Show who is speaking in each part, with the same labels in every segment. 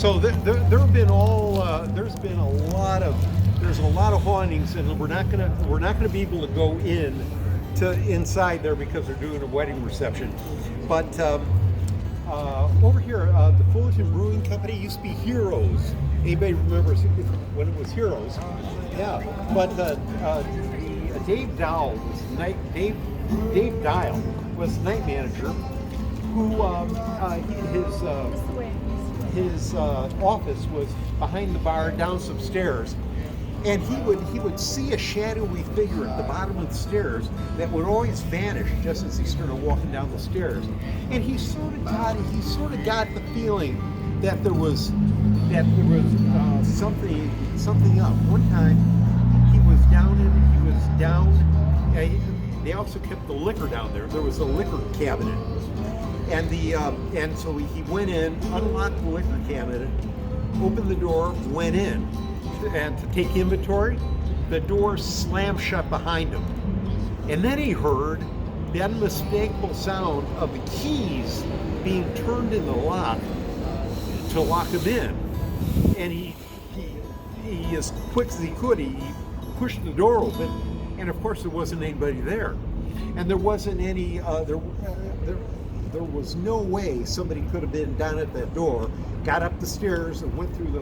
Speaker 1: So there have been there's a lot of hauntings, and we're not gonna be able to go inside there because they're doing a wedding reception. But over here, the Fullerton Brewing Company used to be Heroes. Anybody remembers when it was Heroes? Yeah. But Dave Dial was night manager, who his office was behind the bar, down some stairs, and he would see a shadowy figure at the bottom of the stairs that would always vanish just as he started walking down the stairs. And he sort of got the feeling that there was something up. One time he was down. They also kept the liquor down there. There was a liquor cabinet, and so he went in, unlocked the liquor cabinet, opened the door, went in, and to take inventory. The door slammed shut behind him, and then he heard the unmistakable sound of the keys being turned in the lock to lock him in. And he as quick as he could, he pushed the door open, and of course there wasn't anybody there, and there wasn't any there was no way somebody could have been down at that door, got up the stairs and went through the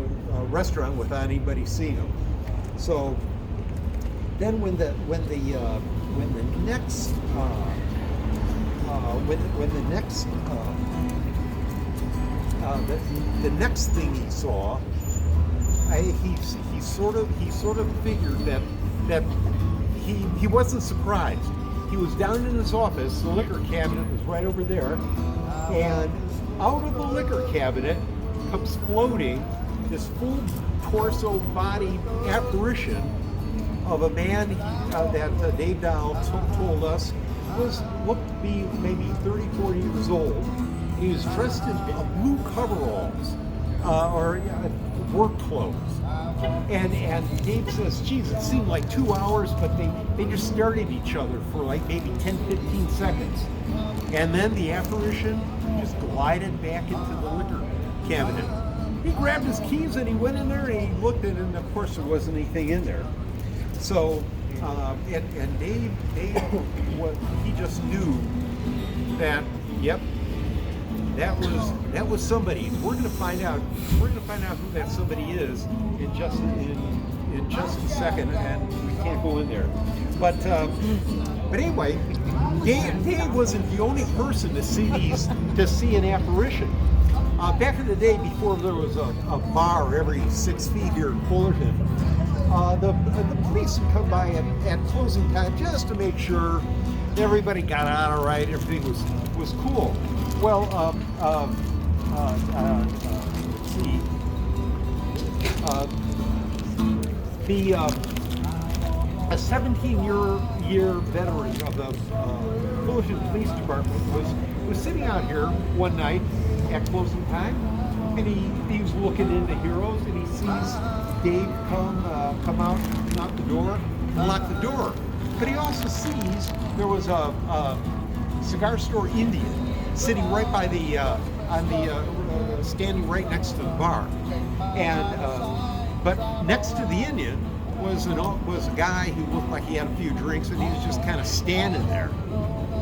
Speaker 1: restaurant without anybody seeing them. So then when the next thing he saw, he sort of figured that he wasn't surprised. He was down in his office, the liquor cabinet was right over there, and out of the liquor cabinet comes floating this full torso body apparition of a man that Dave Dow told us looked to be maybe 30, 40 years old. He was dressed in blue coveralls or work clothes. And Dave says, geez, it seemed like 2 hours, but they just stared at each other for like maybe 10, 15 seconds. And then the apparition just glided back into the liquor cabinet. He grabbed his keys and he went in there and he looked at it, and of course there wasn't anything in there. So, and Dave, he just knew that, yep, that was somebody. We're gonna find out who that somebody is in just a second, and we can't go in there. But anyway, Dave wasn't the only person to see an apparition. Back in the day, before there was a bar every 6 feet here in Fullerton, the police would come by at closing time just to make sure everybody got out all right, everything was cool. Well, let's see. A 17-year veteran of the Fullerton Police Department was sitting out here one night at closing time, and he was looking into Heroes, and he sees Dave come out the door, and lock the door. But he also sees there was a cigar store Indian sitting right by standing right next to the bar, and but next to the Indian was a guy who looked like he had a few drinks, and he was just kind of standing there.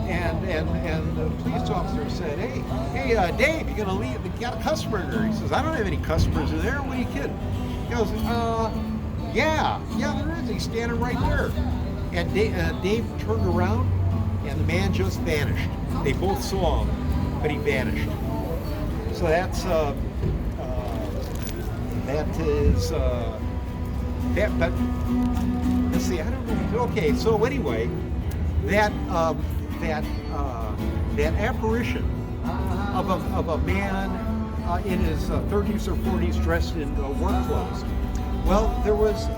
Speaker 1: And the police officer said, hey, Dave, you gonna leave? You got a customer in there? He says, I don't have any customers in there. What are you kidding? He goes, yeah, there is. He's standing right there. And Dave turned around, and the man just vanished. They both saw him, but he vanished. So that is that. But let's see. I don't know. Okay. So anyway, that apparition of a man in his 30s or 40s dressed in work clothes. Well, there was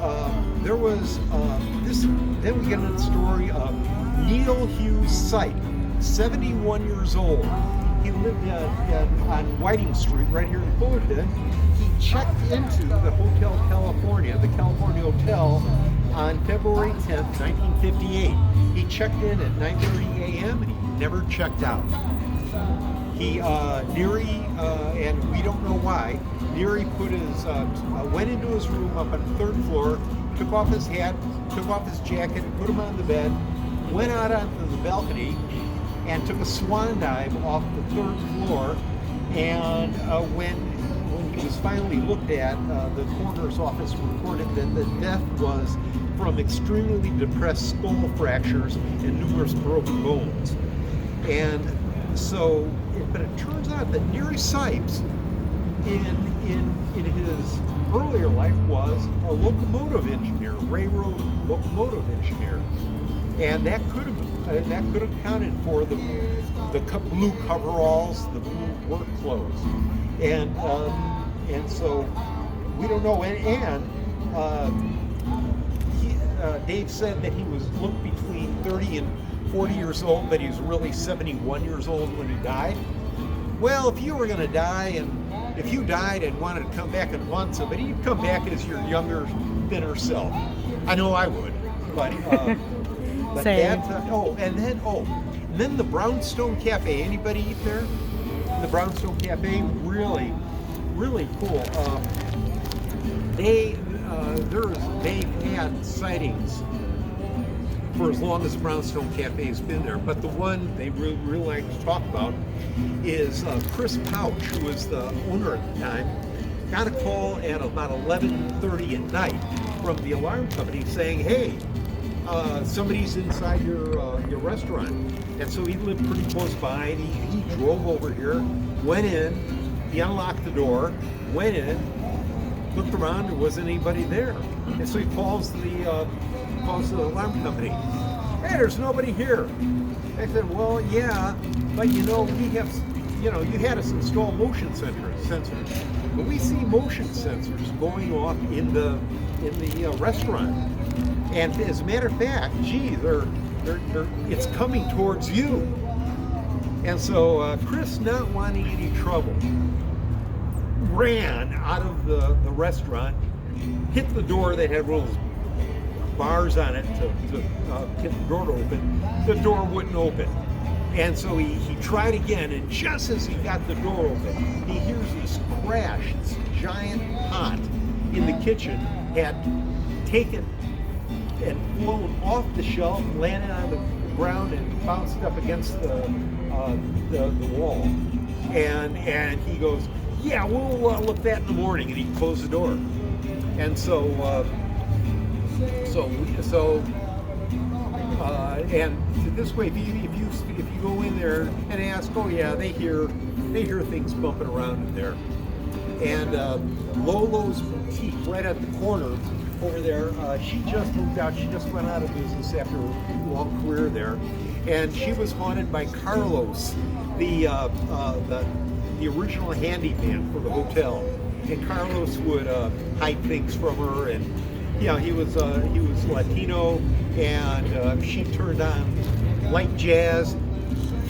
Speaker 1: this. Then we get into the story of Neil Hughes Sight, 71 years old. He lived on Whiting Street, right here in Fullerton. He checked into the Hotel California, the California Hotel, on February 10th, 1958. He checked in at 9:30 a.m. and he never checked out. He Neary, and we don't know why. Neary went into his room up on the third floor, took off his hat, took off his jacket, and put him on the bed, went out onto the balcony, and took a swan dive off the third floor. And when he was finally looked at, the coroner's office reported that the death was from extremely depressed skull fractures and numerous broken bones. And so, but it turns out that Neary Sipes, in his earlier life, was a locomotive engineer, railroad locomotive engineer, and that could have accounted for the blue coveralls, the blue work clothes, and so we don't know. Dave said that he looked between 30 and 40 years old, but he was really 71 years old when he died. Well, if you were going to die, and if you died and wanted to come back and haunt somebody, you'd come back as your younger, thinner self. I know I would, but
Speaker 2: Same.
Speaker 1: And then the Brownstone Cafe. Anybody eat there? The Brownstone Cafe, really, really cool. They've had sightings for as long as the Brownstone Cafe's been there, but the one they really like to talk about is Chris Pouch, who was the owner at the time, got a call at about 11:30 at night from the alarm company saying, "Hey, somebody's inside your restaurant." And so he lived pretty close by, and he drove over here, went in, he unlocked the door, went in, looked around, there wasn't anybody there. And so he calls the alarm company. "Hey, there's nobody here." They said, "Well, yeah, but we have, you had us install motion sensors, but we see motion sensors going off in the restaurant. And as a matter of fact, it's coming towards you." And so Chris, not wanting any trouble, ran out of the restaurant, hit the door that had one of those bars on it to get the door to open. The door wouldn't open. And so he tried again, and just as he got the door open, he hears this crash. This giant pot in the kitchen had taken and flown off the shelf, landed on the ground, and bounced up against the wall. And he goes, "Yeah, we'll look at that in the morning," and he closed the door. And and this way, if you go in there and ask, "Oh yeah, they hear things bumping around in there." And Lolo's Boutique, right at the corner over there, she just moved out. She just went out of business after a long career there, and she was haunted by Carlos, the original handyman for the hotel. And Carlos would hide things from her, and he was Latino, and she turned on light jazz.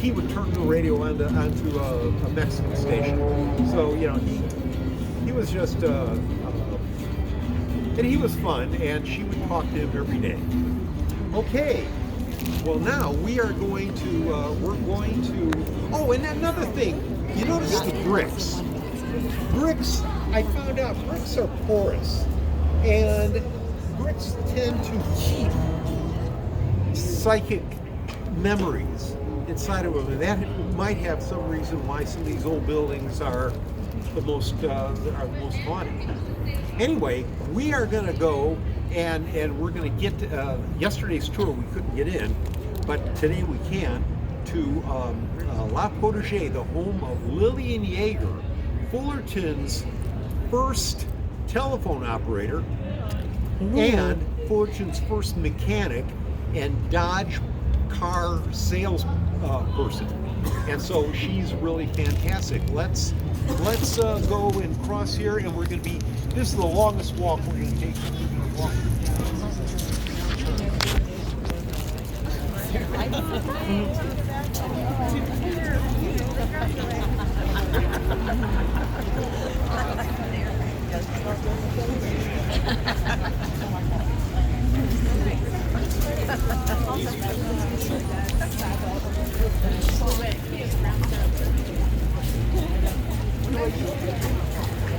Speaker 1: He would turn the radio onto a Mexican station. So he was just and he was fun, and she would talk to him every day. Okay, well now we are going to oh, and another thing, you notice the bricks. Bricks, I found out bricks are porous, and bricks tend to keep psychic memories inside of them, and that might have some reason why some of these old buildings are the most haunted. Anyway, we are going to go and we're going to get yesterday's tour. We couldn't get in, but today we can, to La Potager, the home of Lillian Yeager, Fullerton's first telephone operator and Fullerton's first mechanic and Dodge car sales person. And so she's really fantastic. Let's go and cross here, and we're going to be, this is the longest walk we're going to take.